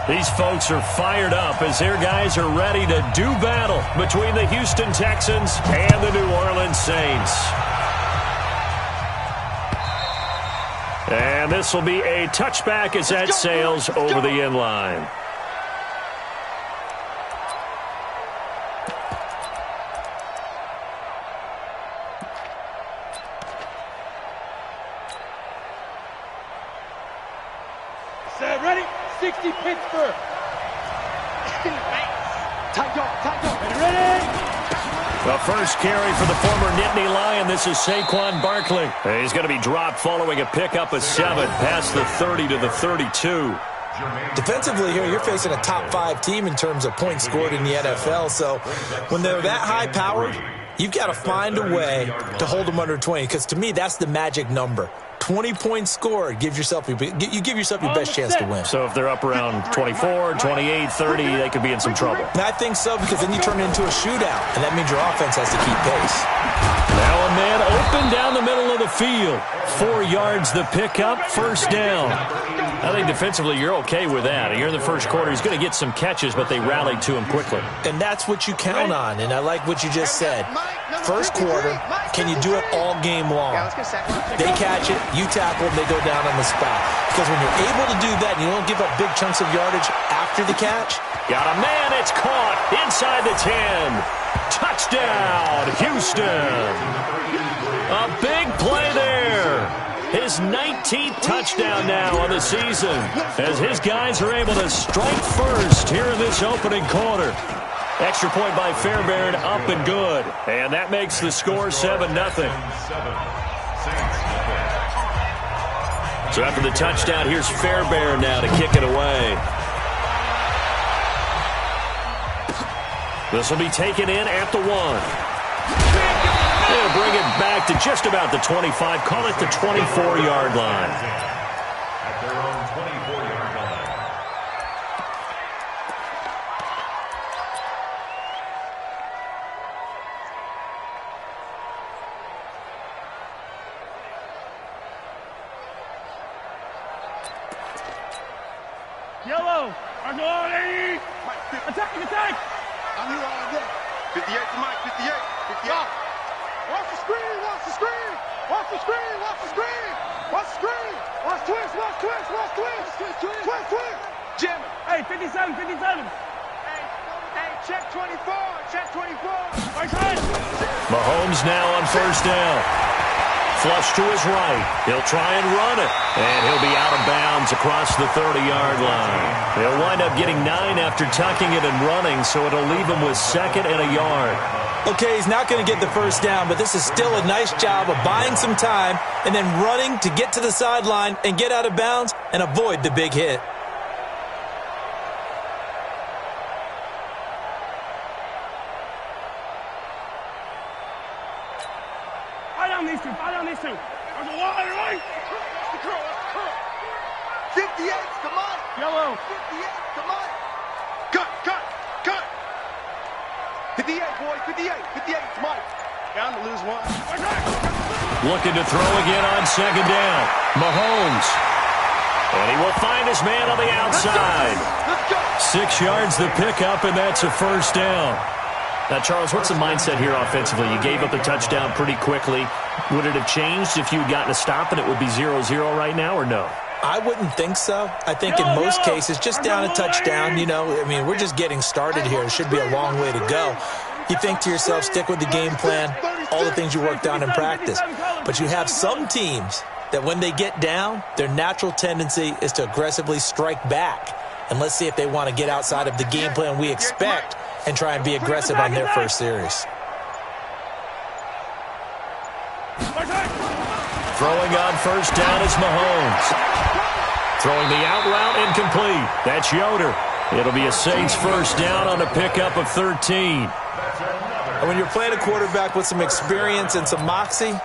These folks are fired up as their guys are ready to do battle between the Houston Texans and the New Orleans Saints. And this will be a touchback as that sails over the end line. Ready? 60 Pittsburgh. Ready? The first carry for the former Nittany Lion. This is Saquon Barkley. He's going to be dropped following a pickup of 7 past the 30 to the 32. Defensively here, you're facing a top 5 team in terms of points scored in the NFL. So when they're that high-powered, you've got to find a way to hold them under 20, because to me, that's the magic number. 20 points scored, you give yourself your best chance to win. So if they're up around 24, 28, 30, they could be in some trouble. And I think so, because then you turn it into a shootout, and that means your offense has to keep pace. Now a man open down the middle of the field. 4 yards the pickup, first down. I think defensively you're okay with that. Here in the first quarter, he's going to get some catches, but they rallied to him quickly. And that's what you count on, and I like what you just said. First quarter, can you do it all game long? They catch it, you tackle them, they go down on the spot. Because when you're able to do that and you don't give up big chunks of yardage after the catch. Got a man, it's caught inside the 10. Touchdown, Houston. A big play there. His 19th touchdown now on the season as his guys are able to strike first here in this opening quarter. Extra point by Fairbairn, up and good. And that makes the score 7-0. So after the touchdown, here's Fairbairn now to kick it away. This will be taken in at the 1. They'll bring it back to just about the 25. Call it the 24-yard line. At their own 24-yard line. Yellow. Arnold. Attack. I'm here all day. 58 to Mike, 58. 58. Watch the screen. Watch the screen. Watch the screen. Watch the screen. Watch the screen. Watch twist. Watch twist. Watch twist. Twist. Jim. Hey, 57. Hey, check 24. Check 24. Right side. Mahomes now on first down. Flush to his right. He'll try and run it. And he'll be out of bounds across the 30-yard line. He'll wind up getting 9 after tucking it and running, so it'll leave him with 2nd and a yard. Okay, he's not going to get the first down, but this is still a nice job of buying some time and then running to get to the sideline and get out of bounds and avoid the big hit. Follow these two. There's a line, right? That's the curl. 58 to Mike. Yellow. 58 to Mike. Cut. 58, boys. 58 to Mike. Down to lose 1. Looking to throw again on 2nd down. Mahomes. And he will find his man on the outside. Let's go. 6 yards the pickup, and that's a first down. Now, Charles, what's the mindset here offensively? You gave up the touchdown pretty quickly. Would it have changed if you had gotten a stop and it would be 0-0 right now, or no? I wouldn't think so. I think in most cases, just down a touchdown, we're just getting started here. It should be a long way to go. You think to yourself, stick with the game plan, all the things you worked on in practice. But you have some teams that when they get down, their natural tendency is to aggressively strike back. And let's see if they want to get outside of the game plan we expect and try and be aggressive on their first series. Throwing on first down is Mahomes. Throwing the out route incomplete. That's Yoder. It'll be a Saints first down on a pickup of 13. And when you're playing a quarterback with some experience and some moxie,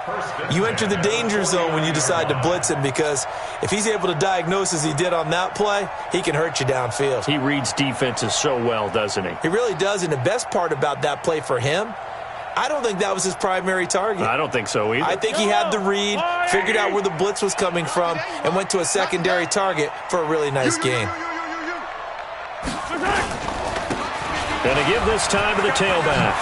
you enter the danger zone when you decide to blitz him, because if he's able to diagnose as he did on that play, he can hurt you downfield. He reads defenses so well, doesn't he? He really does, and the best part about that play for him, I don't think that was his primary target. I don't think so either. I think he had the read, figured out where the blitz was coming from, and went to a secondary target for a really nice game. Going to give this time to the tailback.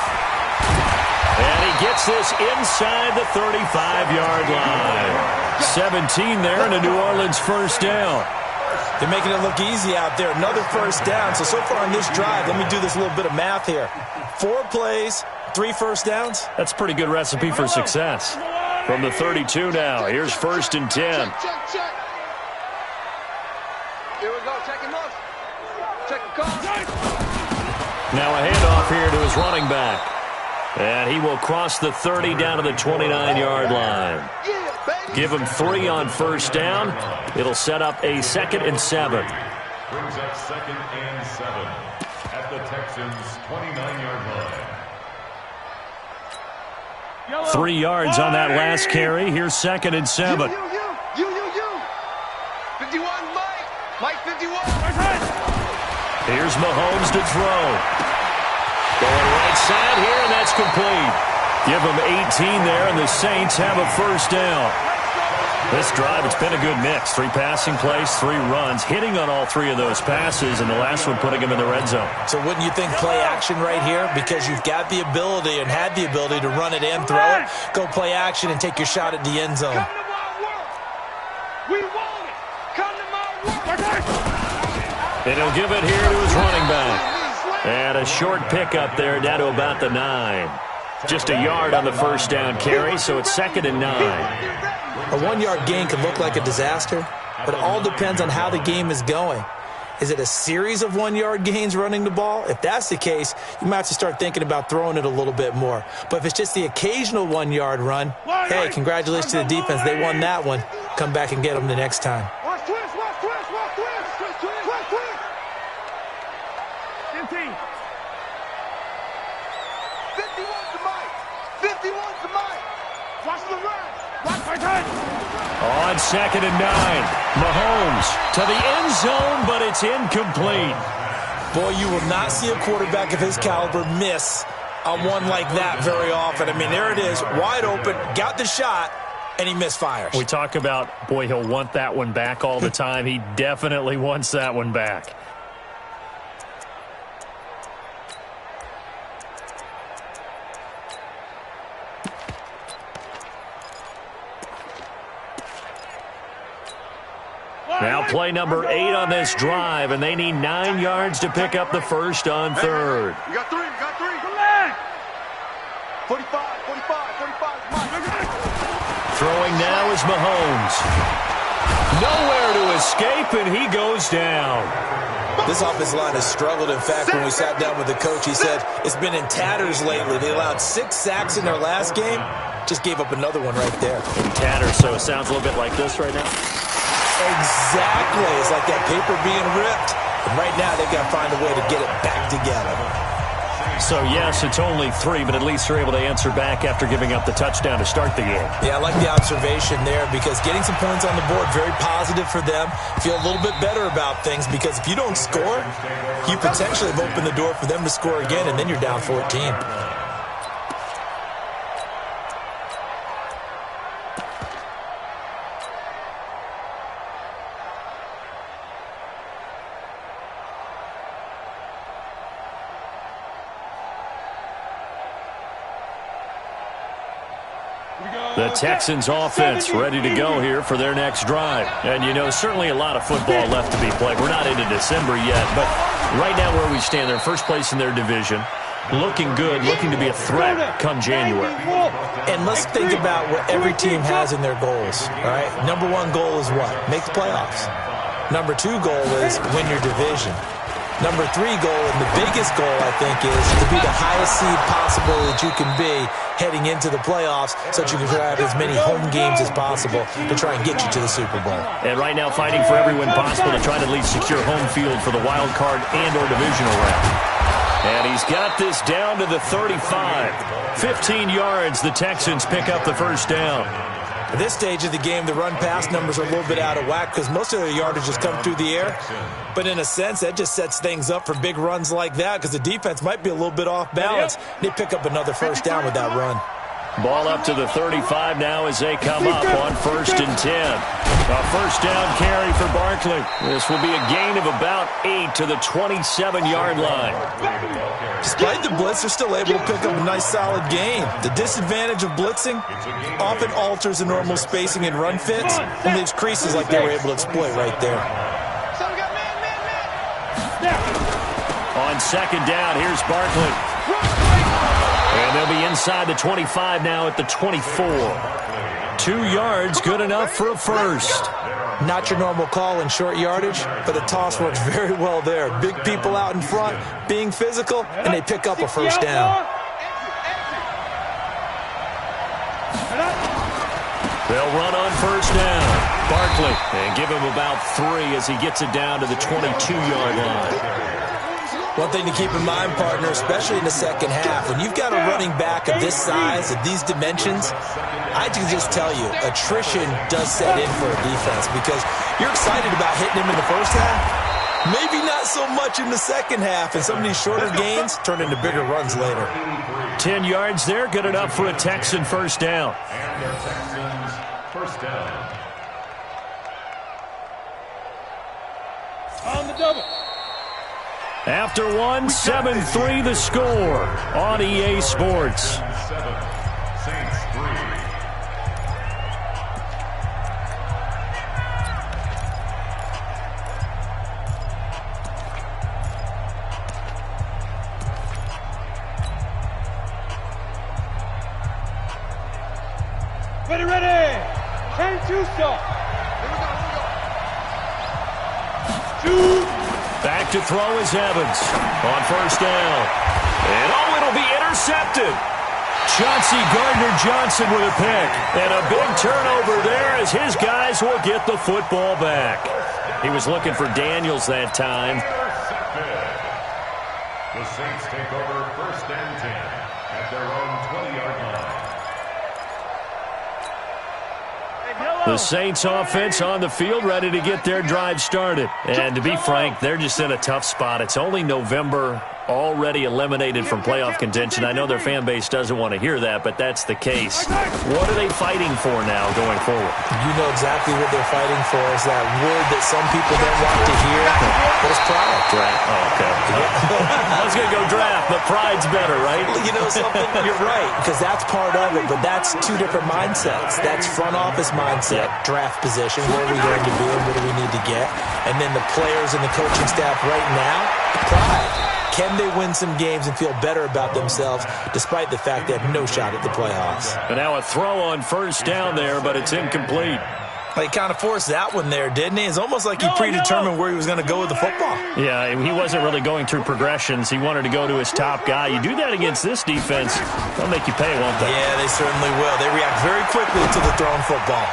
And he gets this inside the 35-yard line. 17 there and a New Orleans first down. They're making it look easy out there. Another first down. So far on this drive, let me do this little bit of math here. 4 plays, 3 first downs. That's a pretty good recipe for success. From the 32 now, here's 1st and 10. Check. Here we go. Check him up. Check the call. Now a handoff here to his running back. And he will cross the 30 down to the 29-yard line. Give him 3 on first down. It'll set up a 2nd and 7. Brings up 2nd and 7 at the Texans' 29-yard line. 3 yards on that last carry. Here's 2nd and 7. You. 51, Mike 51. Here's Mahomes to throw. Going right side here, and that's complete. Give him 18 there, and the Saints have a first down. This drive, it's been a good mix. 3 passing plays, 3 runs, hitting on all 3 of those passes, and the last one putting him in the red zone. So wouldn't you think play action right here? Because you've got the ability and had the ability to run it in, throw it, go play action, and take your shot at the end zone. Come to my work. We want it. Come to my work. And he'll give it here to his running back. And a short pickup there down to about the 9. Just a yard on the first down carry, so it's 2nd and 9. A 1-yard gain can look like a disaster, but it all depends on how the game is going. Is it a series of 1-yard gains running the ball? If that's the case, you might have to start thinking about throwing it a little bit more. But if it's just the occasional 1-yard run, hey, congratulations to the defense. They won that one. Come back and get them the next time. Watch twist. 15. 51's the Mike. 51's the Mike. Watch the run. On 2nd and 9, Mahomes to the end zone, but it's incomplete. Boy, you will not see a quarterback of his caliber miss on one like that very often. I mean, there it is, wide open, got the shot, and he misfires. We talk about, boy, he'll want that one back all the time. He definitely wants that one back. Now play number 8 on this drive, and they need 9 yards to pick up the first on 3rd. You got 3. Come on. 45. Throwing now is Mahomes. Nowhere to escape, and he goes down. This offensive line has struggled. In fact, when we sat down with the coach, he said it's been in tatters lately. They allowed 6 sacks in their last game. Just gave up another one right there. In tatters, so it sounds a little bit like this right now. Exactly. It's like that paper being ripped. And right now, they've got to find a way to get it back together. So, yes, it's only 3, but at least they're able to answer back after giving up the touchdown to start the game. Yeah, I like the observation there because getting some points on the board, very positive for them. Feel a little bit better about things because if you don't score, you potentially have opened the door for them to score again, and then you're down 14. The Texans offense ready to go here for their next drive. And, you know, certainly a lot of football left to be played. We're not into December yet, but right now where we stand, they're first place in their division. Looking good, looking to be a threat come January. And let's think about what every team has in their goals, all right? Number 1 goal is what? Make the playoffs. Number 2 goal is win your division. Number 3 goal, and the biggest goal, I think, is to be the highest seed possible that you can be heading into the playoffs so that you can have as many home games as possible to try and get you to the Super Bowl. And right now fighting for every win possible to try to at least secure home field for the wild card and or divisional round. And he's got this down to the 35. 15 yards, the Texans pick up the first down. At this stage of the game, the run-pass numbers are a little bit out of whack because most of their yardage has come through the air. But in a sense, that just sets things up for big runs like that because the defense might be a little bit off balance. They pick up another first down with that run. Ball up to the 35 now as they come up on 1st and 10. A first down carry for Barkley. This will be a gain of about 8 to the 27-yard line. Despite the blitz, they're still able to pick up a nice solid gain. The disadvantage of blitzing often alters the normal spacing and run fits and leaves creases like they were able to exploit right there. On 2nd down, here's Barkley. And they'll be inside the 25 now at the 24. 2 yards, good enough for a first. Not your normal call in short yardage, but the toss works very well there. Big people out in front, being physical, and they pick up a first down. They'll run on first down. Barkley, and give him about 3 as he gets it down to the 22-yard line. One thing to keep in mind, partner, especially in the second half, when you've got a running back of this size, of these dimensions, I can just tell you, attrition does set in for a defense because you're excited about hitting him in the first half. Maybe not so much in the second half, and some of these shorter gains turn into bigger runs later. 10 yards there, good enough for a Texan first down. And their Texans first down. On the double. After one, 7-3 the score on EA Sports. 7, Saints 3. Ready. 10-2 stop. Back to throw is Evans on first down. And it'll be intercepted. Chauncey Gardner-Johnson with a pick. And a big turnover there as his guys will get the football back. He was looking for Daniels that time. The Saints take over 1st and 10 at their own 20-yard line. The Saints offense on the field ready to get their drive started. And to be frank, they're just in a tough spot. It's only November, already eliminated from playoff contention. I know their fan base doesn't want to hear that, but that's the case. What are they fighting for now going forward? You know exactly what they're fighting for. Is that word that some people don't want to hear, but it's pride. Draft. Oh, okay. I was going to go draft, but pride's better, right? You know something? You're right, because that's part of it, but that's 2 different mindsets. That's front office mindset, draft position, where are we going to be and what do we need to get? And then the players and the coaching staff right now, pride. Can they win some games and feel better about themselves despite the fact they have no shot at the playoffs? And now a throw on first down there, but it's incomplete. He kind of forced that one there, didn't he? It's almost like he predetermined where he was going to go with the football. Yeah, he wasn't really going through progressions. He wanted to go to his top guy. You do that against this defense, they'll make you pay, won't they? Yeah, they certainly will. They react very quickly to the thrown football.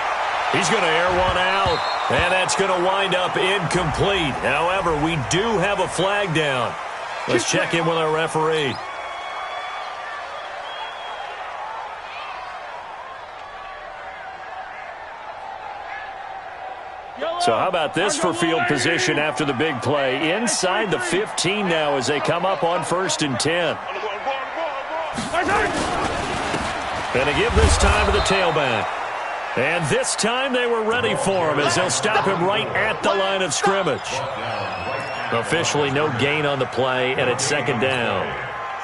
He's going to air one out, and that's going to wind up incomplete. However, we do have a flag down. Let's check in with our referee. So how about this for field position after the big play? Inside the 15 now as they come up on 1st and 10. And to give this time to the tailback. And this time they were ready for him as they'll stop him right at the line of scrimmage. Officially no gain on the play, and it's 2nd down.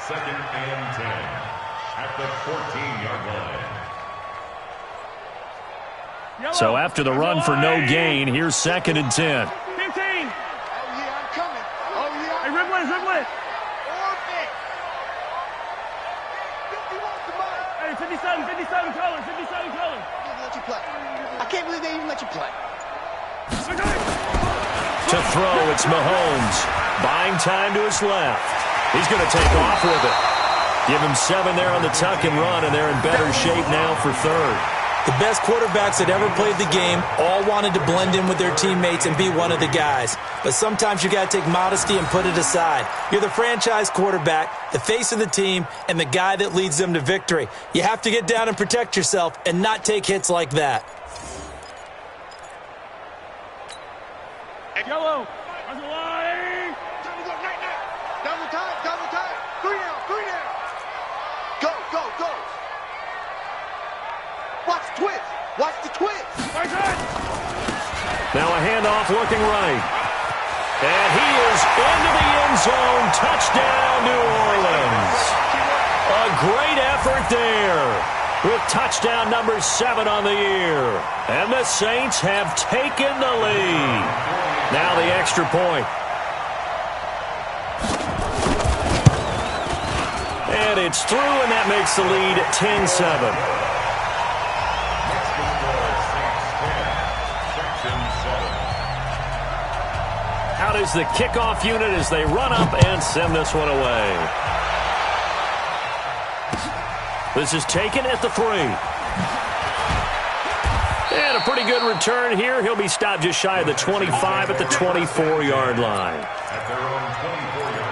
2nd and 10 at the 14-yard line. So after the run for no gain, here's 2nd and 10. 15. Oh, yeah, I'm coming. Oh, yeah. Hey, rip it. Orbit. 50 wants the mic. Hey, 57 colors. Let you play. I can't believe they even let you play. To throw, it's Mahomes. Buying time to his left. He's going to take off with it. Give him 7 there on the tuck and run, and they're in better shape now for 3rd. The best quarterbacks that ever played the game all wanted to blend in with their teammates and be one of the guys. But sometimes you got to take modesty and put it aside. You're the franchise quarterback, the face of the team, and the guy that leads them to victory. You have to get down and protect yourself and not take hits like that. Yellow. On the line. Time to go. Night. Double time. 3 down. Go. Now a handoff looking right. And he is into the end zone. Touchdown, New Orleans. A great effort there with touchdown number 7 on the year. And the Saints have taken the lead. Now the extra point. And it's through, and that makes the lead 10-7. Out is the kickoff unit as they run up and send this one away. This is taken at the 3. And a pretty good return here. He'll be stopped just shy of the 25 at the 24-yard line. At their own 24-yard line.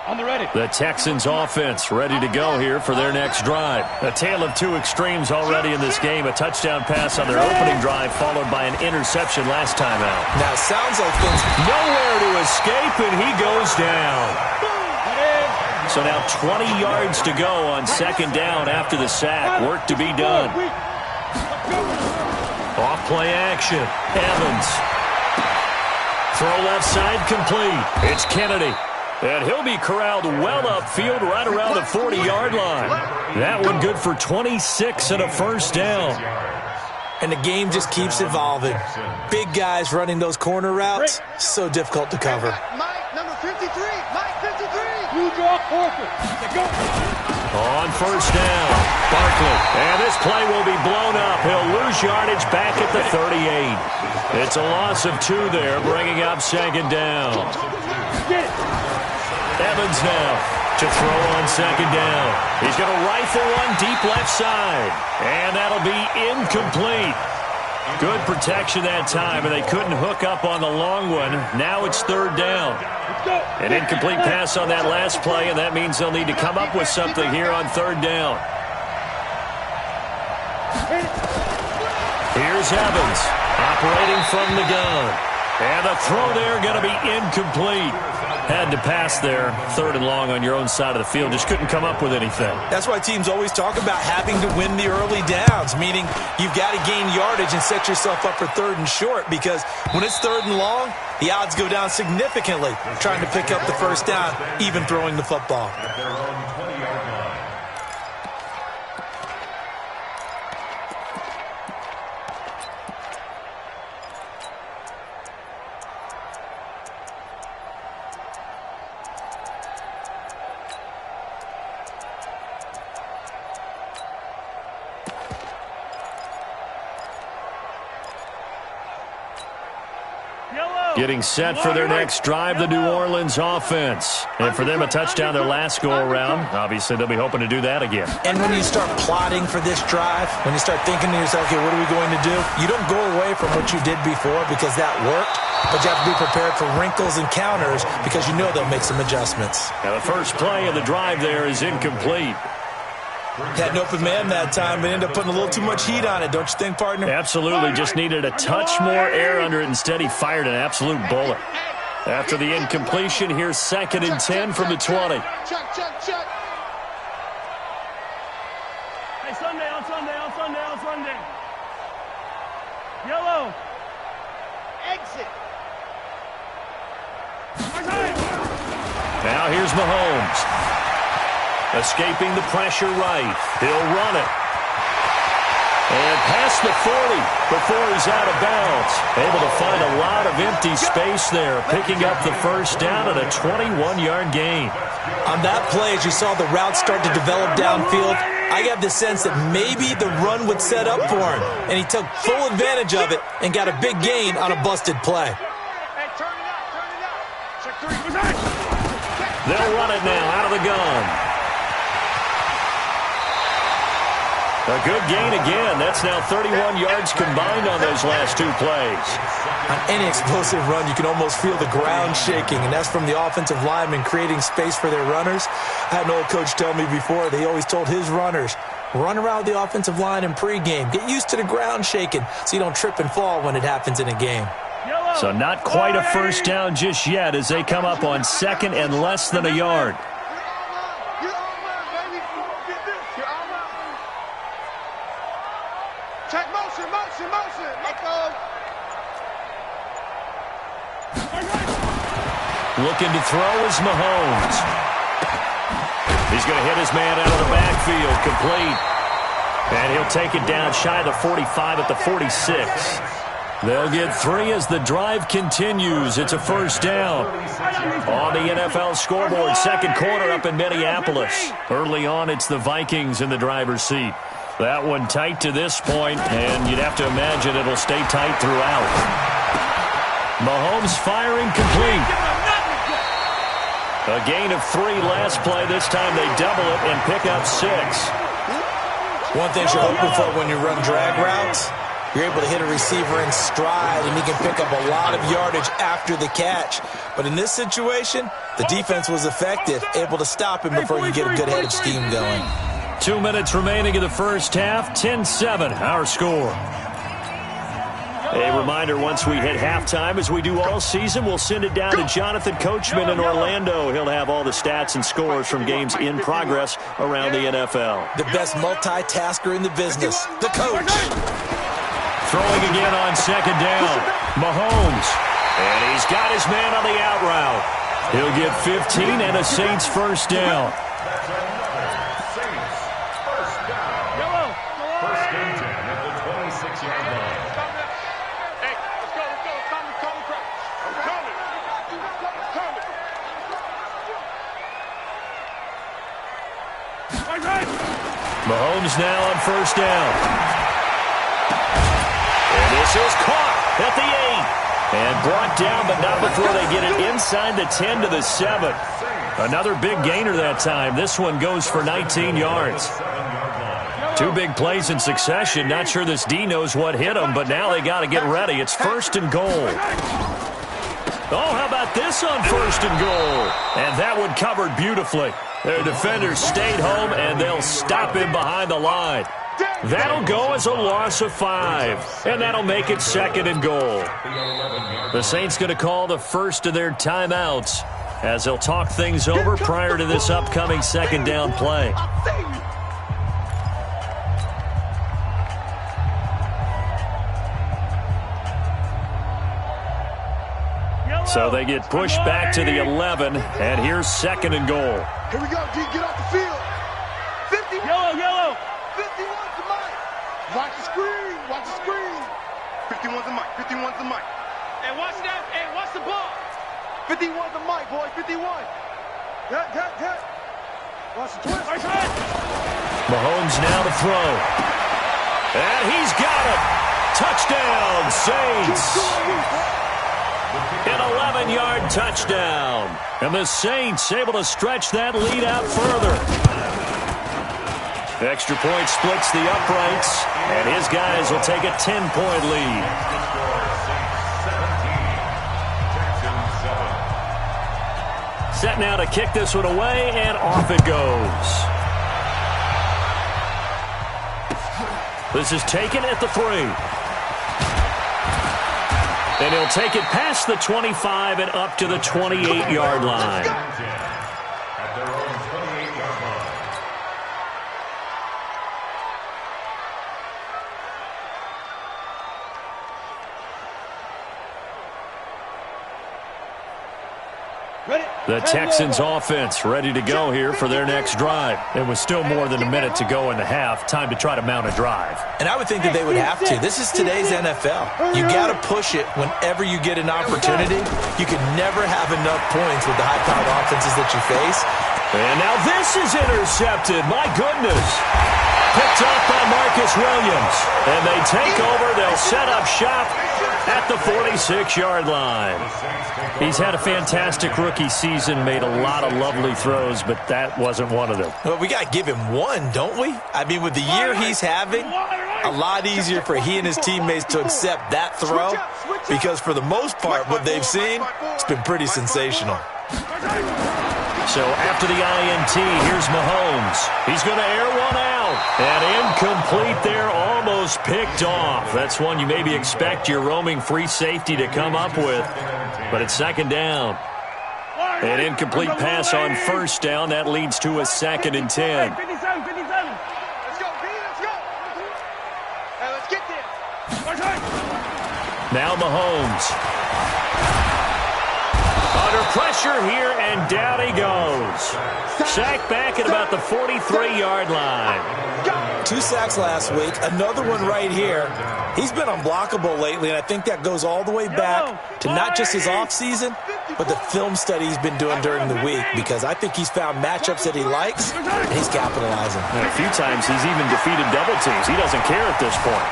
On the ready. The Texans offense ready to go here for their next drive. A tale of two extremes already in this game. A touchdown pass on their opening drive followed by an interception last time out. Now, sounds like things Nowhere to escape, and he goes down. So now 20 yards to go on second down after the sack. Work to be done. Off play action. Evans. Throw left side complete. It's Kennedy. And he'll be corralled well upfield right around the 40-yard line. That one good for 26 and a first down. And the game just keeps evolving. Big guys running those corner routes, so difficult to cover. Mike, number 53. Mike, 53. You draw forfeit. Go. On first down, Barkley. And this play will be blown up. He'll lose yardage back at the 38. It's a loss of 2 there, bringing up second down. Get it. Evans now to throw on second down. He's going to rifle one deep left side. And that'll be incomplete. Good protection that time, and they couldn't hook up on the long one. Now it's third down. An incomplete pass on that last play, and that means they'll need to come up with something here on third down. Here's Evans operating from the gun. And the throw there going to be incomplete. Had to pass there, third and long on your own side of the field. Just couldn't come up with anything. That's why teams always talk about having to win the early downs, meaning you've got to gain yardage and set yourself up for third and short, because when it's third and long, the odds go down significantly trying to pick up the first down, even throwing the football. At their own 20-yard line. Getting set for their next drive, the New Orleans offense. And for them, a touchdown their last go-around. Obviously, they'll be hoping to do that again. And when you start plotting for this drive, when you start thinking to yourself, okay, what are we going to do? You don't go away from what you did before because that worked, but you have to be prepared for wrinkles and counters because you know they'll make some adjustments. Now, the first play of the drive there is incomplete. Had an open man that time, but ended up putting a little too much heat on it, don't you think, partner? Absolutely. Just needed a touch more air under it. Instead, he fired an absolute bullet. After the incompletion, here's 2nd and 10 from the 20. Check. Hey, Sunday, on Sunday. Yellow. Exit. Now here's Mahomes. Escaping the pressure right. He'll run it. And past the 40 before he's out of bounds. Able to find a lot of empty space there, picking up the first down at a 21-yard gain. On that play, as you saw the route start to develop downfield, I got the sense that maybe the run would set up for him. And he took full advantage of it and got a big gain on a busted play. Hey, turn it out. Check 3. They'll run it now out of the gun. A good gain again. That's now 31 yards combined on those last 2 plays. On any explosive run, you can almost feel the ground shaking, and that's from the offensive linemen creating space for their runners. I had an old coach tell me before, they always told his runners, run around the offensive line in pregame. Get used to the ground shaking so you don't trip and fall when it happens in a game. So not quite a first down just yet as they come up on second and less than a yard. Check motion. Let's go. Looking to throw is Mahomes. He's going to hit his man out of the backfield, complete. And he'll take it down shy of the 45 at the 46. They'll get 3 as the drive continues. It's a first down. On the NFL scoreboard, second quarter up in Minneapolis. Early on, it's the Vikings in the driver's seat. That one tight to this point, and you'd have to imagine it'll stay tight throughout. Mahomes firing complete. A gain of 3 last play. This time they double it and pick up 6. One thing you're hoping for when you run drag routes, you're able to hit a receiver in stride, and he can pick up a lot of yardage after the catch. But in this situation, the defense was effective, able to stop him before you get a good head of steam going. 2 minutes remaining in the first half, 10-7, our score. A reminder, once we hit halftime, as we do all season, we'll send it down to Jonathan Coachman in Orlando. He'll have all the stats and scores from games in progress around the NFL. The best multitasker in the business, the coach. Throwing again on second down. Mahomes. And he's got his man on the out route. He'll get 15 and a Saints first down. Mahomes now on first down. And this is caught at the 8. And brought down, but not before they get it inside the 10 to the 7. Another big gainer that time. This one goes for 19 yards. 2 big plays in succession. Not sure this D knows what hit him, but now they got to get ready. It's first and goal. Oh, how about this on first and goal? And that one covered beautifully. Their defenders stayed home, and they'll stop him behind the line. That'll go as a loss of 5, and that'll make it second and goal. The Saints going to call the first of their timeouts as they'll talk things over prior to this upcoming second down play. So they get pushed back to the 11, and here's second and goal. Here we go, D. Get off the field. 50. Yellow. 51's the mic. Watch the screen. 51's the mic. 51's the mic. Hey, watch that. Hey, watch the ball. 51's the mic, boy. 51. Get. Watch the twist. Mahomes now to throw. And he's got it. Touchdown, Saints. An 11-yard touchdown. And the Saints able to stretch that lead out further. Extra point splits the uprights, and his guys will take a 10-point lead. Set now to kick this one away, and off it goes. This is taken at the 3. And he'll take it past the 25 and up to the 28-yard line. At their own 28-yard line. The Texans offense ready to go here for their next drive. It was still more than a minute to go in the half. Time to try to mount a drive. And I would think that they would have to. This is today's NFL. You got to push it whenever you get an opportunity. You can never have enough points with the high-powered offenses that you face. And now this is intercepted. My goodness. Picked up by Marcus Williams. And they take over. They'll set up shop at the 46-yard line. He's had a fantastic rookie season, made a lot of lovely throws, but that wasn't one of them. Well, we got to give him one, don't we? I mean, with the year he's having, a lot easier for he and his teammates to accept that throw because for the most part, what they've seen, it's been pretty sensational. So after the INT, here's Mahomes. He's going to air one out. And incomplete there, almost picked off. That's one you maybe expect your roaming free safety to come up with. But it's second down. An incomplete pass on first down. That leads to a 2nd and 10. 57, 57. Let's go, B, let's go. Hey, let's get there. Now Mahomes. Under pressure here, and down he goes. Sacked back at about the 43-yard line. 2 sacks last week, another one right here. He's been unblockable lately, and I think that goes all the way back to not just his offseason, but the film study he's been doing during the week, because I think he's found matchups that he likes, and he's capitalizing. And a few times he's even defeated double teams. He doesn't care at this point.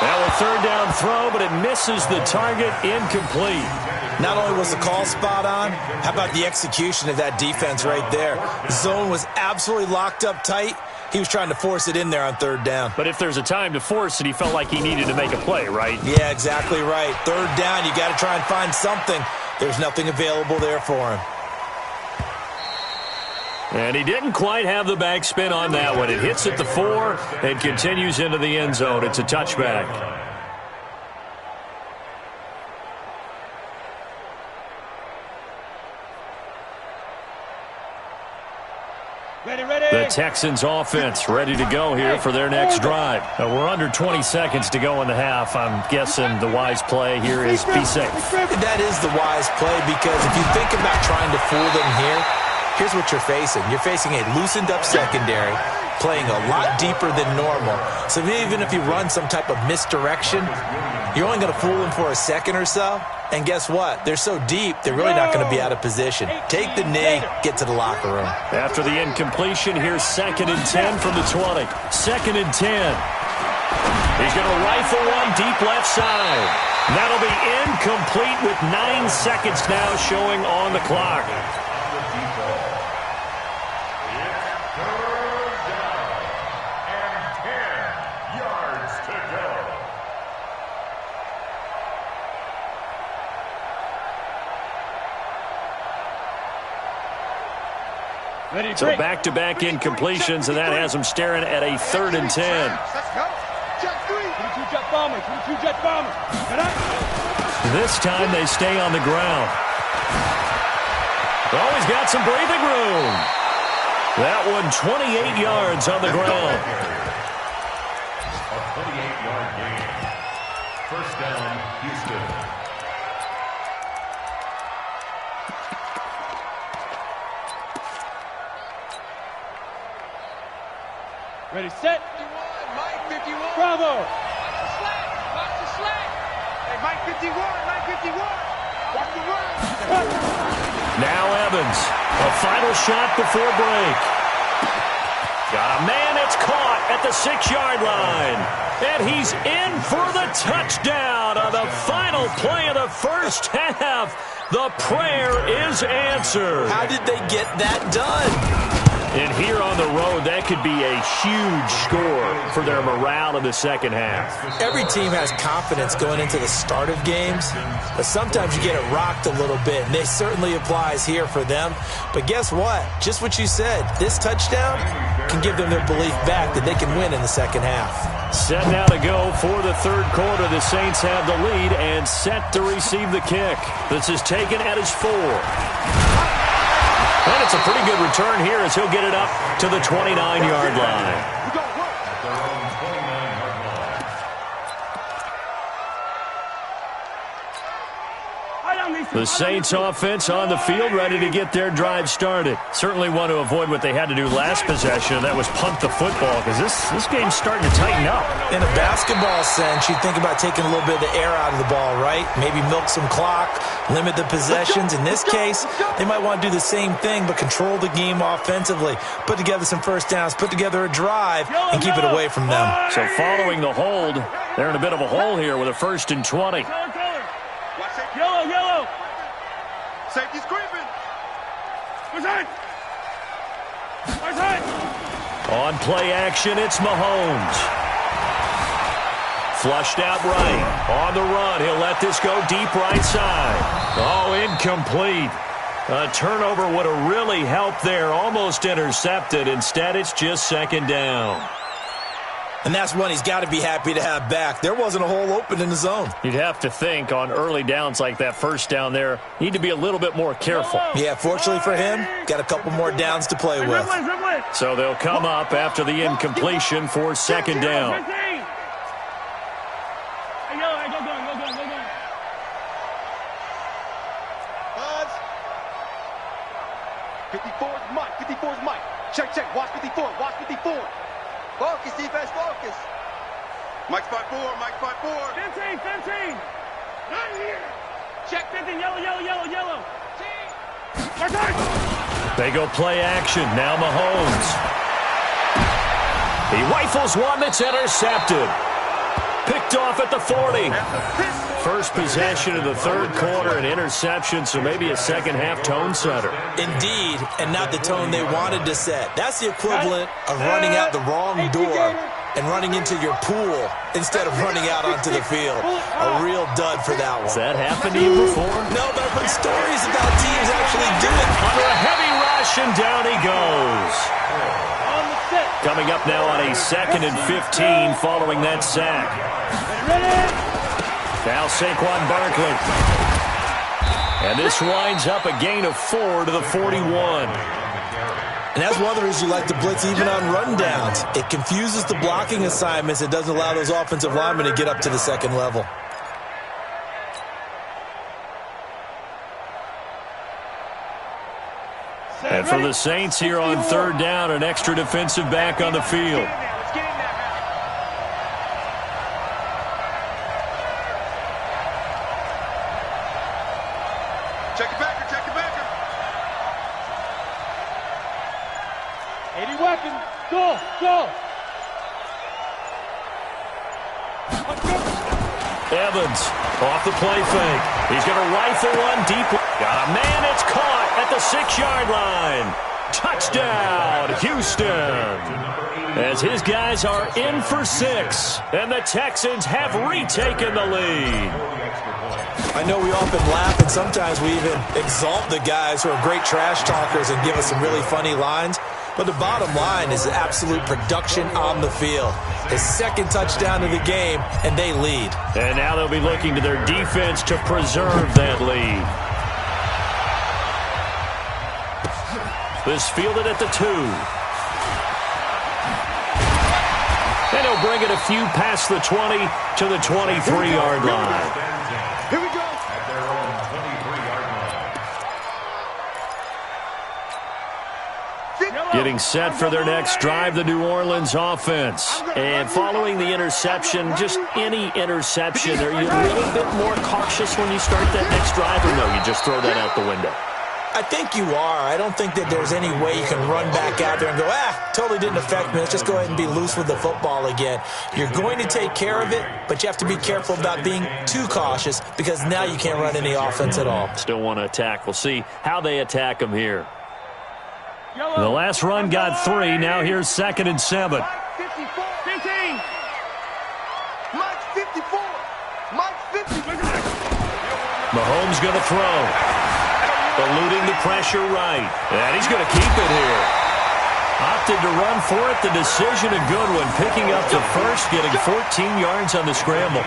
Now a third down throw, but it misses the target, incomplete. Not only was the call spot on, how about the execution of that defense right there? Zone was absolutely locked up tight. He was trying to force it in there on third down. But if there's a time to force it, he felt like he needed to make a play, right? Yeah, exactly right. Third down, you got to try and find something. There's nothing available there for him. And he didn't quite have the backspin on that one. It hits at the 4 and continues into the end zone. It's a touchback. The Texans offense ready to go here for their next drive. We're under 20 seconds to go in the half. I'm guessing the wise play here is be safe. That is the wise play, because if you think about trying to fool them here, here's what you're facing. You're facing a loosened up secondary, playing a lot deeper than normal. So even if you run some type of misdirection, you're only going to fool them for a second or so. And guess what? They're so deep, they're really not going to be out of position. Take the knee, get to the locker room. After the incompletion, here's 2nd and 10 from the 20. 2nd and 10. He's going to rifle one deep left side. That'll be incomplete with 9 seconds now showing on the clock. So back-to-back incompletions, and that has him staring at a 3rd and 10. This time they stay on the ground. Oh, he's got some breathing room. That one 28 yards on the ground. A 28-yard gain. First down, Houston. Ready, set. 51, Mike 51. Bravo. Watch the slack. Watch the slack. Hey, Mike 51. Mike 51. Watch the run. Now Evans. A final shot before break. Got a man. It's caught at the 6-yard line. And he's in for the touchdown on the final play of the first half. The prayer is answered. How did they get that done? And here on the road, that could be a huge score for their morale in the second half. Every team has confidence going into the start of games, but sometimes you get it rocked a little bit, and this certainly applies here for them. But guess what? Just what you said, this touchdown can give them their belief back that they can win in the second half. Set now to go for the third quarter. The Saints have the lead and set to receive the kick. This is taken at his 4. And it's a pretty good return here as he'll get it up to the 29-yard line. The Saints offense on the field ready to get their drive started. Certainly want to avoid what they had to do last possession, and that was punt the football, because this game's starting to tighten up. In a basketball sense, you think about taking a little bit of the air out of the ball, right? Maybe milk some clock, limit the possessions. In this case, they might want to do the same thing, but control the game offensively. Put together some first downs, put together a drive, and keep it away from them. So following the hold, they're in a bit of a hole here with a 1st and 20. Yellow, yellow. Safety's creeping. What's that? What's that? On play action, it's Mahomes. Flushed out right. On the run, he'll let this go deep right side. Oh, incomplete. A turnover would have really helped there. Almost intercepted. Instead, it's just second down. And that's one he's got to be happy to have back. There wasn't a hole open in the zone. You'd have to think on early downs like that first down there, need to be a little bit more careful. Yeah, fortunately for him, got a couple more downs to play with. So they'll come up after the incompletion for second down. Buzz. 54's Mike. 54's Mike. Check, check. Watch 54. Watch 54. Focus, defense, focus. Mike's 5-4. Mike's 5-4. 15, 15. Right here. Check 15. Yellow, yellow, yellow, yellow. They go play action. Now Mahomes. He rifles one that's intercepted. Picked off at the 40. First possession of the third quarter, an interception, so maybe a second-half tone setter. Indeed, and not the tone they wanted to set. That's the equivalent of running out the wrong door and running into your pool instead of running out onto the field. A real dud for that one. Has that happened to you before? No, but I've heard stories about teams actually do it. Under a heavy rush, and down he goes. Coming up now on a 2nd and 15 following that sack. Now Saquon Barkley. And this winds up a gain of 4 to the 41. And that's one of the reasons you like to blitz even on rundowns. It confuses the blocking assignments. It doesn't allow those offensive linemen to get up to the second level. And for the Saints here on third down, an extra defensive back on the field. Check it backer, check it backer. 80 weapons. Go, go. Evans off the play fake. He's going to rifle one deep. Got a man, it's caught at the 6-yard line. Touchdown, Houston. As his guys are in for 6, and the Texans have retaken the lead. I know we often laugh, and sometimes we even exalt the guys who are great trash talkers and give us some really funny lines. But the bottom line is absolute production on the field. His 2nd touchdown of the game, and they lead. And now they'll be looking to their defense to preserve that lead. This fielded at the 2. And he'll bring it a few past the 20 to the 23-yard line. Here we go. At their own 23-yard line. Getting set for their next drive, the New Orleans offense. And following the interception, just any interception, are you a little bit more cautious when you start that next drive, or no, you just throw that out the window? I think you are. I don't think that there's any way you can run back out there and go, totally didn't affect me. Let's just go ahead and be loose with the football again. You're going to take care of it, but you have to be careful about being too cautious because now you can't run any offense at all. Still want to attack. We'll see how they attack them here. The last run got 3. Now here's 2nd and 7. 54. 15. Mike's 54. Mike's 54. Mahomes going to throw. Eluding the pressure right. And he's going to keep it here. Opted to run for it. The decision a good one. Picking up the first, getting 14 yards on the scramble.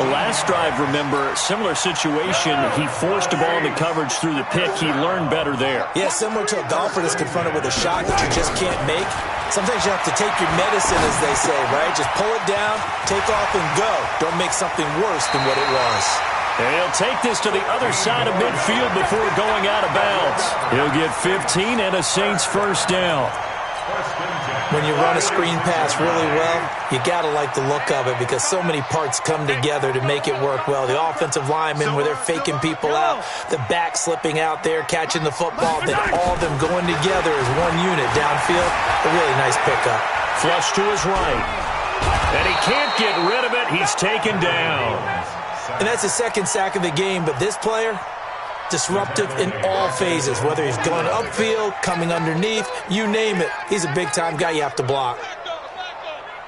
The last drive, remember, similar situation. He forced a ball into coverage through the pick. He learned better there. Yeah, similar to a golfer that's confronted with a shot that you just can't make. Sometimes you have to take your medicine, as they say, right? Just pull it down, take off, and go. Don't make something worse than what it was. And he'll take this to the other side of midfield before going out of bounds. He'll get 15 and a Saints first down. When you run a screen pass really well, you got to like the look of it because so many parts come together to make it work well. The offensive linemen where they're faking people out, the back slipping out there, catching the football, then all of them going together as one unit downfield. A really nice pickup. Flush to his right. And he can't get rid of it. He's taken down. And that's the 2nd sack of the game, but this player, disruptive in all phases, whether he's going upfield, coming underneath, you name it. He's a big-time guy you have to block.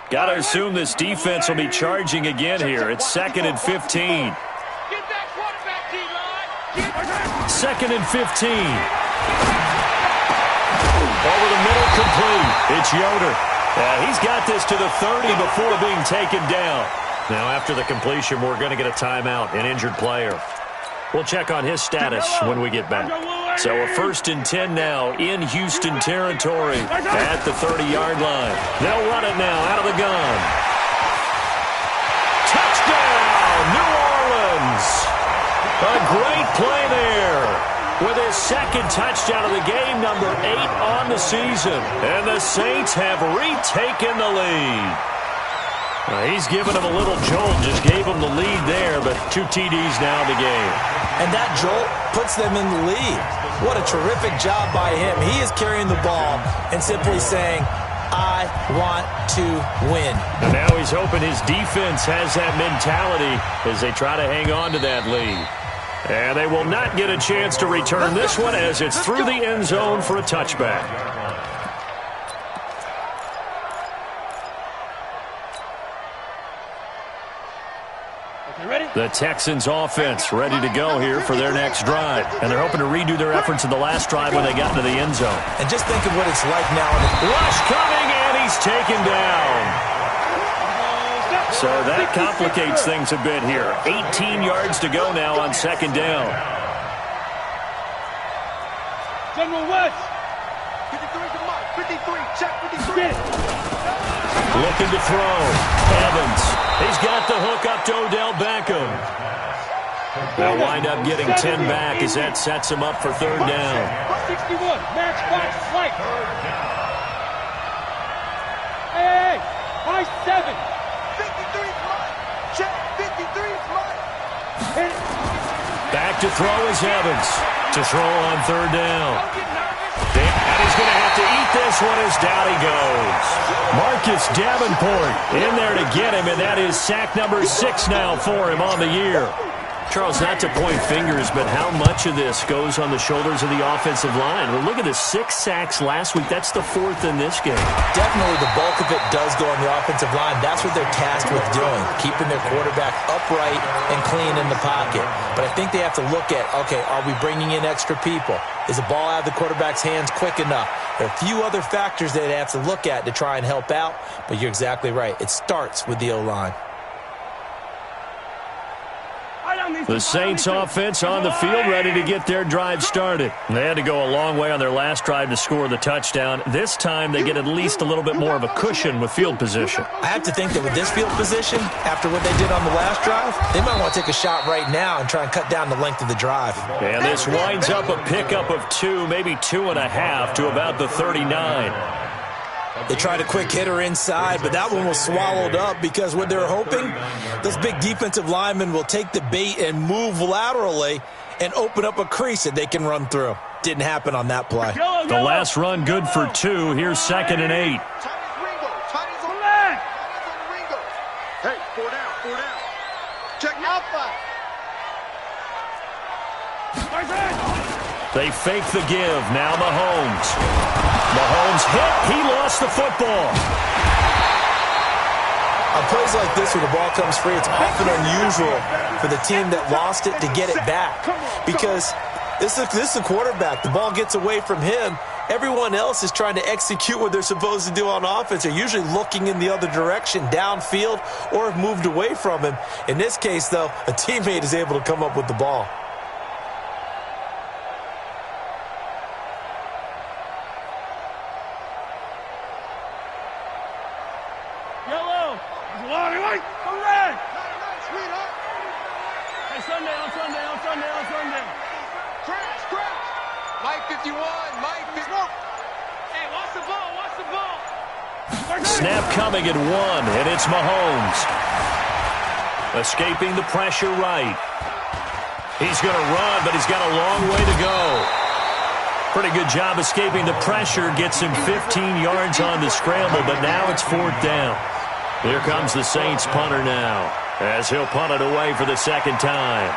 Got to assume this defense will be charging again here. It's 2nd and 15. 2nd and 15. Over the middle, complete. It's Yoder. He's got this to the 30 before being taken down. Now, after the completion, we're going to get a timeout, an injured player. We'll check on his status when we get back. So a 1st and 10 now in Houston territory at the 30-yard line. They'll run it now out of the gun. Touchdown, New Orleans. A great play there with his 2nd touchdown of the game, number 8 on the season. And the Saints have retaken the lead. He's given him a little jolt, just gave him the lead there, but 2 TDs now in the game. And that jolt puts them in the lead. What a terrific job by him. He is carrying the ball and simply saying, I want to win. And now he's hoping his defense has that mentality as they try to hang on to that lead. And they will not get a chance to return this one as it's through the end zone for a touchback. The Texans offense ready to go here for their next drive. And they're hoping to redo their efforts in the last drive when they got into the end zone. And just think of what it's like now. Rush coming, and he's taken down. So that complicates things a bit here. 18 yards to go now on 2nd down. General West. 53 to Mike. 53. Check 53. Looking to throw. Evans. He's got the hook up to Odell Beckham. They'll wind up getting 10 back as that sets him up for 3rd down. 61. Match box flight. Hey, high 7. 53 is mine. Check 53 is mine. Back to throw is Evans. To throw on 3rd down. And he's going to have to eat this one as down he goes. Marcus Davenport in there to get him, and that is sack number 6 now for him on the year. Charles, not to point fingers, but how much of this goes on the shoulders of the offensive line? Well, look at the 6 sacks last week. That's the 4th in this game. Definitely the bulk of it does go on the offensive line. That's what they're tasked with doing, keeping their quarterback upright and clean in the pocket. But I think they have to look at, okay, are we bringing in extra people? Is the ball out of the quarterback's hands quick enough? There are a few other factors that they have to look at to try and help out, but you're exactly right. It starts with the O-line. The Saints offense on the field ready to get their drive started. They had to go a long way on their last drive to score the touchdown. This time they get at least a little bit more of a cushion with field position. I have to think that with this field position, after what they did on the last drive, they might want to take a shot right now and try and cut down the length of the drive. And this winds up a pickup of 2, maybe 2.5 to about the 39. They tried a quick hitter inside, but that one was swallowed up because what they're hoping, those big defensive linemen will take the bait and move laterally and open up a crease that they can run through. Didn't happen on that play. The last run good for 2. Here's 2nd and 8. Hey, 4 down, 4 down. Check alpha. They fake the give. Now Mahomes. Mahomes hit. He lost the football. On plays like this where the ball comes free, it's often unusual for the team that lost it to get it back. Because this is the quarterback. The ball gets away from him. Everyone else is trying to execute what they're supposed to do on offense. They're usually looking in the other direction, downfield, or have moved away from him. In this case, though, a teammate is able to come up with the ball. Snap coming at 1, and it's Mahomes. Escaping the pressure right. He's going to run, but he's got a long way to go. Pretty good job escaping the pressure. Gets him 15 yards on the scramble, but now it's 4th down. Here comes the Saints punter now, as he'll punt it away for the 2nd time.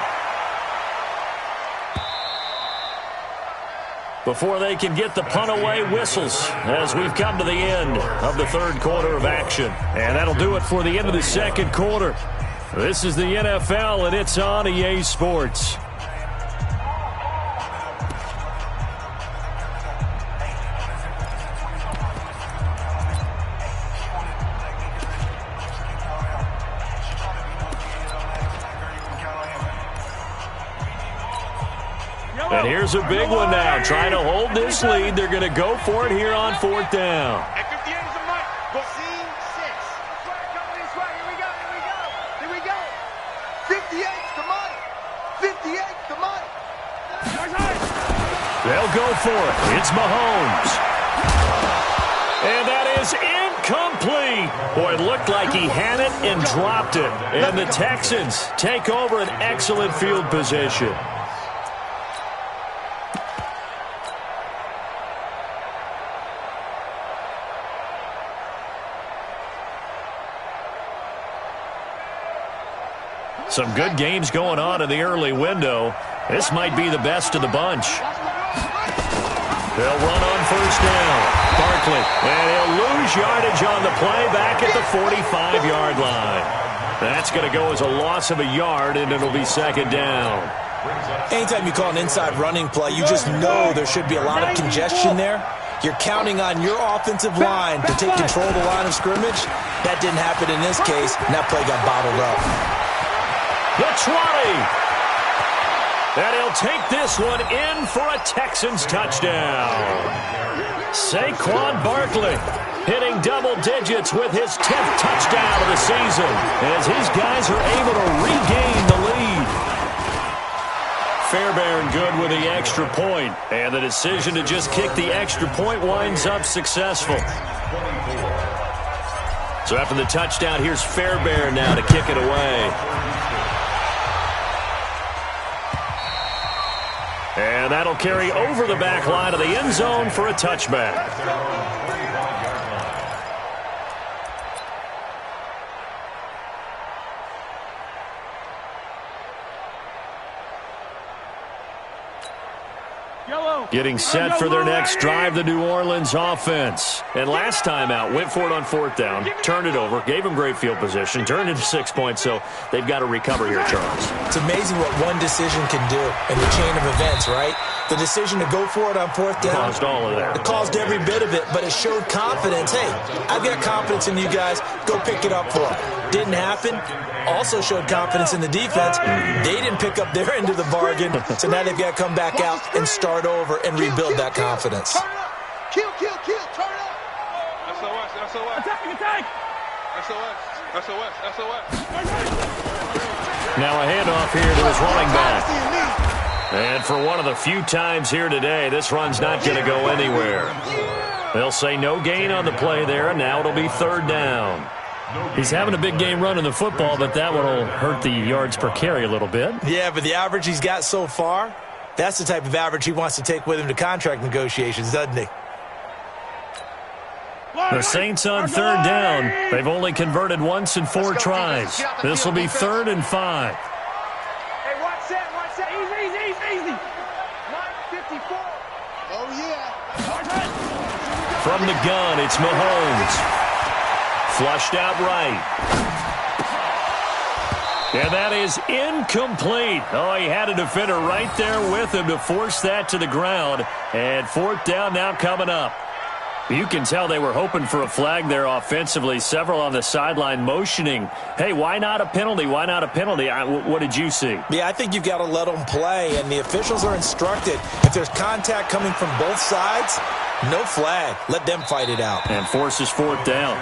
Before they can get the punt away, whistles as we've come to the end of the 3rd quarter of action. And that'll do it for the end of the 2nd quarter. This is the NFL, and it's on EA Sports. Here's a big one now. Trying to hold this lead. They're going to go for it here on 4th down. At 58 is a mic. Go. Scene 6. Coming this way. Here we go. Here we go. Here we go. 58's the money. 58's the money. They'll go for it. It's Mahomes. And that is incomplete. Boy, it looked like he had it and dropped it. And the Texans take over an excellent field position. Some good games going on in the early window. This might be the best of the bunch. They'll run on 1st down. Barkley, and he'll lose yardage on the play back at the 45-yard line. That's going to go as a loss of a yard, and it'll be 2nd down. Anytime you call an inside running play, you just know there should be a lot of congestion there. You're counting on your offensive line to take control of the line of scrimmage. That didn't happen in this case, and that play got bottled up. The 20. And he'll take this one in for a Texans touchdown. Saquon Barkley hitting double digits with his 10th touchdown of the season as his guys are able to regain the lead. Fairbairn good with the extra point, and the decision to just kick the extra point winds up successful. So after the touchdown, here's Fairbairn now to kick it away. And that'll carry over the back line of the end zone for a touchback. Getting set for their next drive, the New Orleans offense. And last time out, went for it on 4th down, turned it over, gave them great field position, turned it 6 points, so they've got to recover here, Charles. It's amazing what one decision can do in the chain of events, right? The decision to go for it on 4th down. Caused all of that. It caused every bit of it, but it showed confidence. Hey, I've got confidence in you guys. Go pick it up for them. Didn't happen. Also showed confidence in the defense. They didn't pick up their end of the bargain, so now they've got to come back out and start over and rebuild that confidence. Kill, turn up. SOS. Attack. SOS. Now a handoff here to his running back. And for one of the few times here today, this run's not going to go anywhere. They'll say no gain on the play there, and now it'll be 3rd down. He's having a big game running the football, but that one will hurt the yards per carry a little bit. Yeah, but the average he's got so far, that's the type of average he wants to take with him to contract negotiations, doesn't he? The Saints on 3rd down. They've only converted once in 4 tries. This will be 3rd and 5. Hey, watch that. Easy. 9:54. Oh, yeah. From the gun, it's Mahomes. Flushed out right. And that is incomplete. Oh, he had a defender right there with him to force that to the ground. And 4th down now coming up. You can tell they were hoping for a flag there offensively. Several on the sideline motioning, hey, why not a penalty? Why not a penalty? What did you see? Yeah, I think you've got to let them play, and the officials are instructed. If there's contact coming from both sides, no flag. Let them fight it out. And forces 4th down.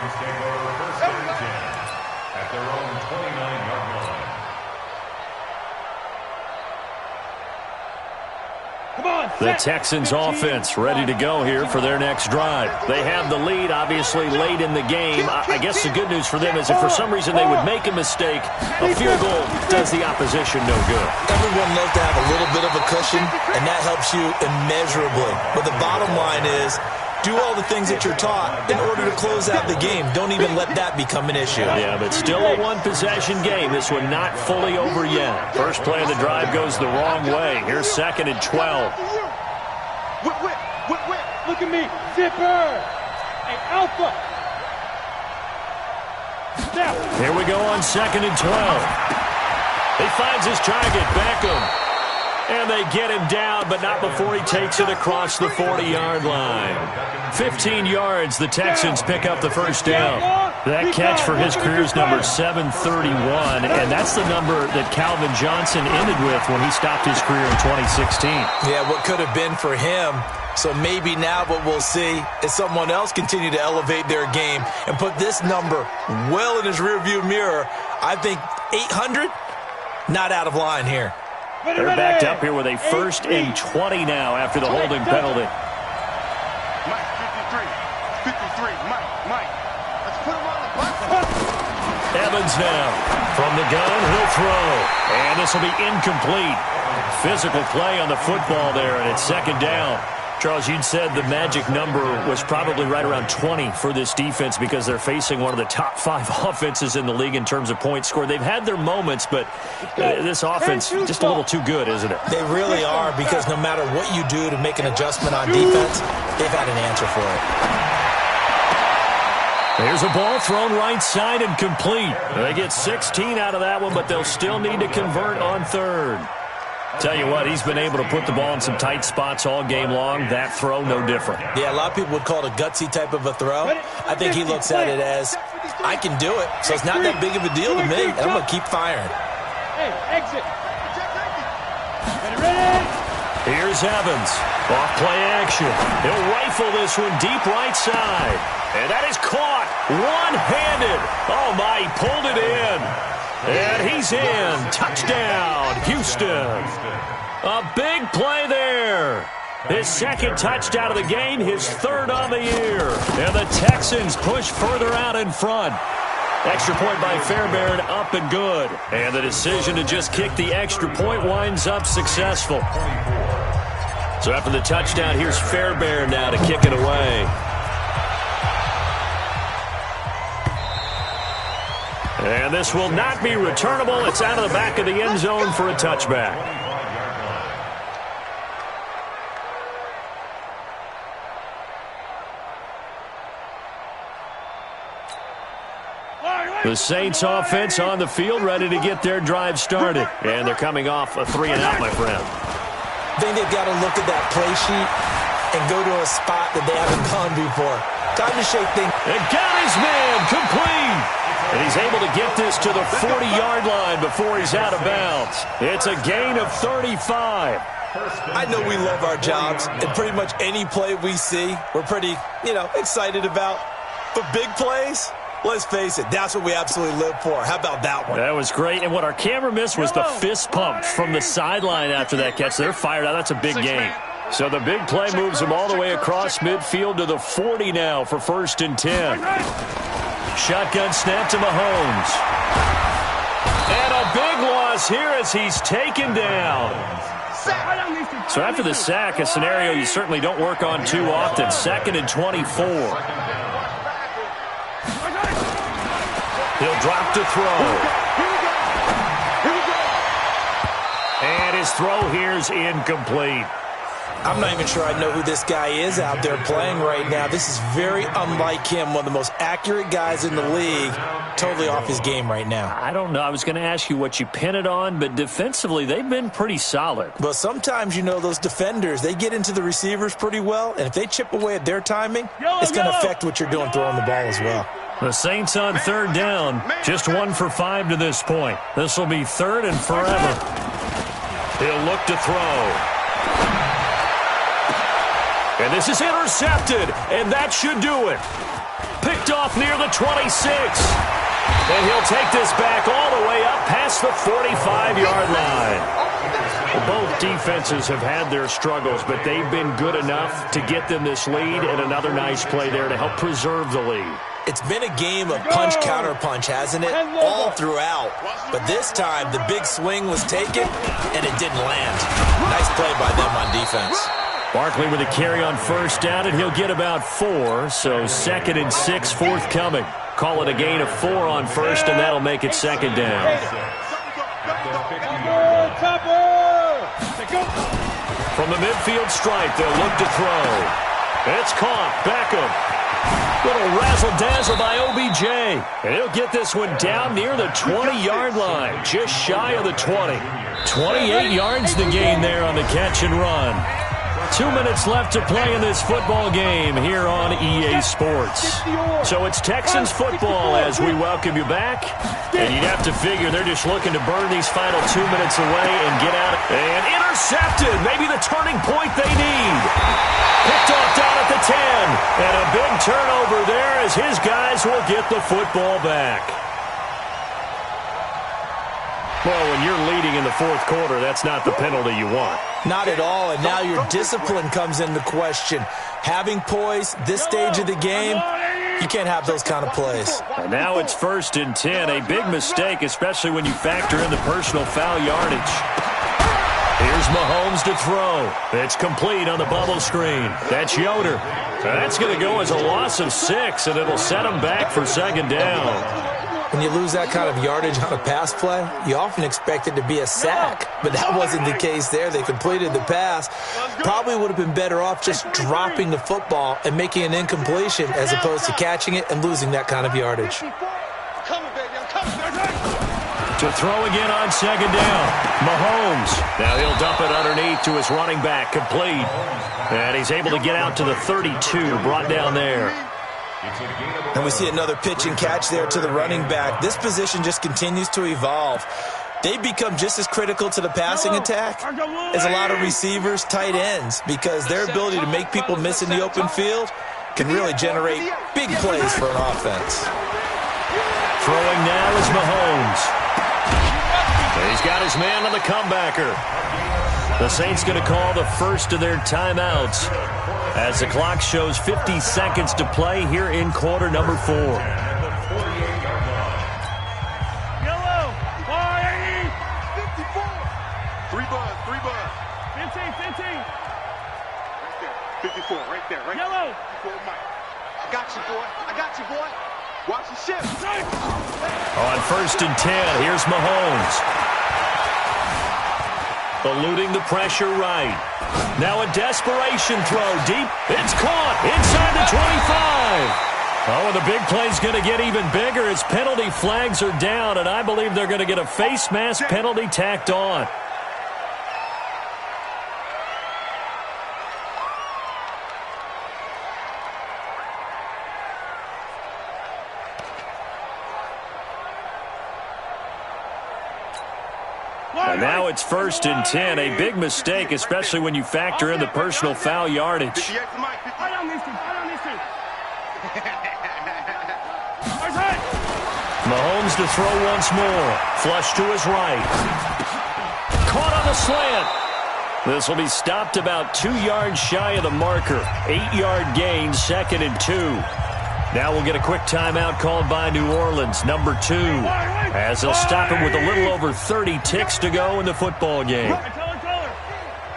At their own 29-yard line. The Texans offense ready to go here for their next drive. They have the lead, obviously, late in the game. I guess the good news for them is if for some reason they would make a mistake, a field goal does the opposition no good. Everyone loves to have a little bit of a cushion, and that helps you immeasurably. But the bottom line is, do all the things that you're taught in order to close out the game. Don't even let that become an issue. Yeah, but still a one-possession game. This one not fully over yet. First play of the drive goes the wrong way. Here's 2nd and 12. Whip. Look at me. Zipper. Hey, Alpha. Now. Here we go on 2nd and 12. He finds his target, Beckham. And they get him down, but not before he takes it across the 40-yard line. 15 yards, the Texans pick up the first down. That catch for his career's number 731, and that's the number that Calvin Johnson ended with when he stopped his career in 2016. Yeah, what could have been for him. So maybe now what we'll see is someone else continue to elevate their game and put this number well in his rearview mirror. I think 800, not out of line here. They're backed up here with a 1st and 20 now after the holding penalty. Mike, 53. 53. Mike. Let's put him on the bus. Evans now. From the gun, he'll throw. And this will be incomplete. Physical play on the football there, and it's 2nd down. Charles, you'd said the magic number was probably right around 20 for this defense because they're facing one of the top 5 offenses in the league in terms of points scored. They've had their moments, but this offense just a little too good, isn't it? They really are, because no matter what you do to make an adjustment on defense, they've had an answer for it. Here's a ball thrown right side and complete. They get 16 out of that one, but they'll still need to convert on 3rd. Tell you what, he's been able to put the ball in some tight spots all game long. That throw, no different. Yeah, a lot of people would call it a gutsy type of a throw. I think he looks at it as, I can do it, so it's not that big of a deal to me, and I'm going to keep firing. Hey, exit. Ready? Here's Evans. Off play action. He'll rifle this one deep right side. And that is caught. One-handed. Oh, my, he pulled it in. And he's in. Touchdown, Houston. A big play there. His 2nd touchdown of the game, his 3rd on the year. And the Texans push further out in front. Extra point by Fairbairn, up and good. And the decision to just kick the extra point winds up successful. So after the touchdown, here's Fairbairn now to kick it away. And this will not be returnable. It's out of the back of the end zone for a touchback. The Saints offense on the field, ready to get their drive started. And they're coming off a 3-and-out, my friend. I think they've got to look at that play sheet and go to a spot that they haven't gone before. Time to shake things. And got his man complete. And he's able to get this to the 40-yard line before he's out of bounds. It's a gain of 35. I know we love our jobs, and pretty much any play we see, we're pretty, excited about. But big plays, let's face it, that's what we absolutely live for. How about that one? That was great. And what our camera missed was the fist pump from the sideline after that catch. They're fired out. That's a big gain. So the big play moves them all the way across midfield to the 40 now for 1st and 10. Shotgun snap to Mahomes. And a big loss here as he's taken down. So after the sack, a scenario you certainly don't work on too often. 2nd and 24. He'll drop to throw. And his throw here's incomplete. I'm not even sure I know who this guy is out there playing right now. This is very unlike him, one of the most accurate guys in the league. Totally off his game right now. I don't know. I was going to ask you what you pin it on, but defensively, they've been pretty solid. But sometimes, those defenders, they get into the receivers pretty well, and if they chip away at their timing, it's going to affect what you're doing throwing the ball as well. The Saints on 3rd down, just 1 for 5 to this point. This will be 3rd and forever. He'll look to throw. And this is intercepted, and that should do it. Picked off near the 26. And he'll take this back all the way up past the 45-yard line. Well, both defenses have had their struggles, but they've been good enough to get them this lead, and another nice play there to help preserve the lead. It's been a game of punch-counter-punch, hasn't it? All throughout. But this time, the big swing was taken, and it didn't land. Nice play by them on defense. Barkley with a carry on 1st down, and he'll get about 4. So 2nd and 6 forthcoming. Call it a gain of 4 on 1st, and that'll make it 2nd down. From the midfield stripe, they'll look to throw. It's caught. Beckham. Little razzle-dazzle by OBJ. And he'll get this one down near the 20-yard line, just shy of the 20. 28 yards the gain there on the catch and run. 2 minutes left to play in this football game here on EA Sports. So it's Texans football as we welcome you back. And you'd have to figure they're just looking to burn these final 2 minutes away and get out. And intercepted. Maybe the turning point they need. Picked off down at the 10. And a big turnover there as his guys will get the football back. Well, when you're leading in the fourth quarter, that's not the penalty you want. Not at all, and now your discipline comes into question. Having poise, this stage of the game, you can't have those kind of plays. And now it's 1st and 10, a big mistake, especially when you factor in the personal foul yardage. Here's Mahomes to throw. It's complete on the bubble screen. That's Yoder. That's going to go as a loss of 6, and it'll set him back for 2nd down. When you lose that kind of yardage on a pass play, you often expect it to be a sack. But that wasn't the case there. They completed the pass. Probably would have been better off just dropping the football and making an incompletion as opposed to catching it and losing that kind of yardage. To throw again on 2nd down. Mahomes. Now he'll dump it underneath to his running back. Complete. And he's able to get out to the 32. Brought down there. And we see another pitch and catch there to the running back. This position just continues to evolve. They become just as critical to the passing attack as a lot of receivers, tight ends, because their ability to make people miss in the open field can really generate big plays for an offense. Throwing now is Mahomes. He's got his man on the comebacker. The Saints going to call the first of their timeouts as the clock shows 50 seconds to play here in quarter number 4. Yellow. 54. 3 buzz. 15. 54, right there. Yellow. 54, Mike. I got you, boy. Watch the shift. On 1st and 10, here's Mahomes. Eluding the pressure right. Now a desperation throw deep. It's caught inside the 25. Oh, and the big play's going to get even bigger as penalty flags are down, and I believe they're going to get a face mask penalty tacked on. And now it's 1st and 10, a big mistake, especially when you factor in the personal foul yardage. 58 to Mike. 58. I on these two. Mahomes to throw once more. Flush to his right. Caught on the slant. This will be stopped about 2 yards shy of the marker. 8-yard gain, 2nd and 2. Now we'll get a quick timeout called by New Orleans, number 2, as they'll stop him with a little over 30 ticks to go in the football game. Color.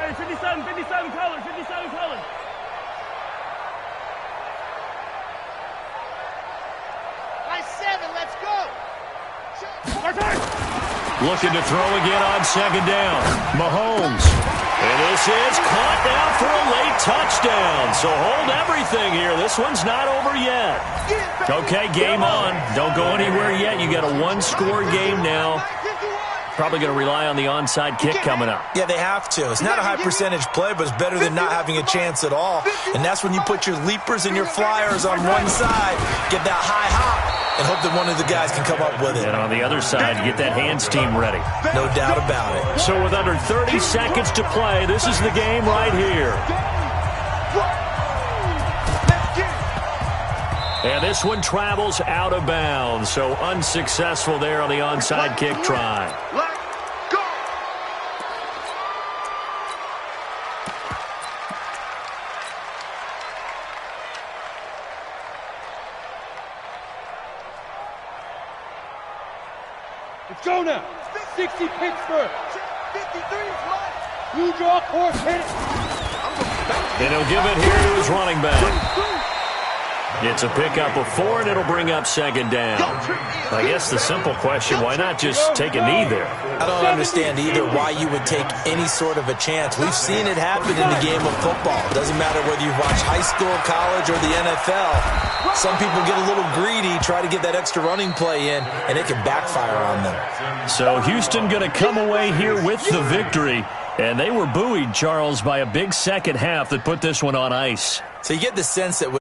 Hey, 57 color. 57 color. Let's go. Looking to throw again on 2nd down. Mahomes. And this is caught now for a late touchdown. So hold everything here. This one's not over yet. Okay, game on. Don't go anywhere yet. You got a 1-score game now. Probably going to rely on the onside kick coming up. Yeah, they have to. It's not a high percentage play, but it's better than not having a chance at all. And that's when you put your leapers and your flyers on one side, get that high hop, and hope that one of the guys can come up with it. And on the other side, get that hands team ready. No doubt about it. So with under 30 seconds to play, this is the game right here. And this one travels out of bounds, so unsuccessful there on the onside kick try. Let's go. Let's go now. 60 Pittsburgh. 53 is mine. Blue draw course, hit it. And he'll give it here to his running back. It's a pickup of 4, and it'll bring up 2nd down. I guess the simple question, why not just take a knee there? I don't understand either why you would take any sort of a chance. We've seen it happen in the game of football. It doesn't matter whether you watch high school, college, or the NFL. Some people get a little greedy, try to get that extra running play in, and it can backfire on them. So Houston going to come away here with the victory. And they were buoyed, Charles, by a big second half that put this one on ice. So you get the sense that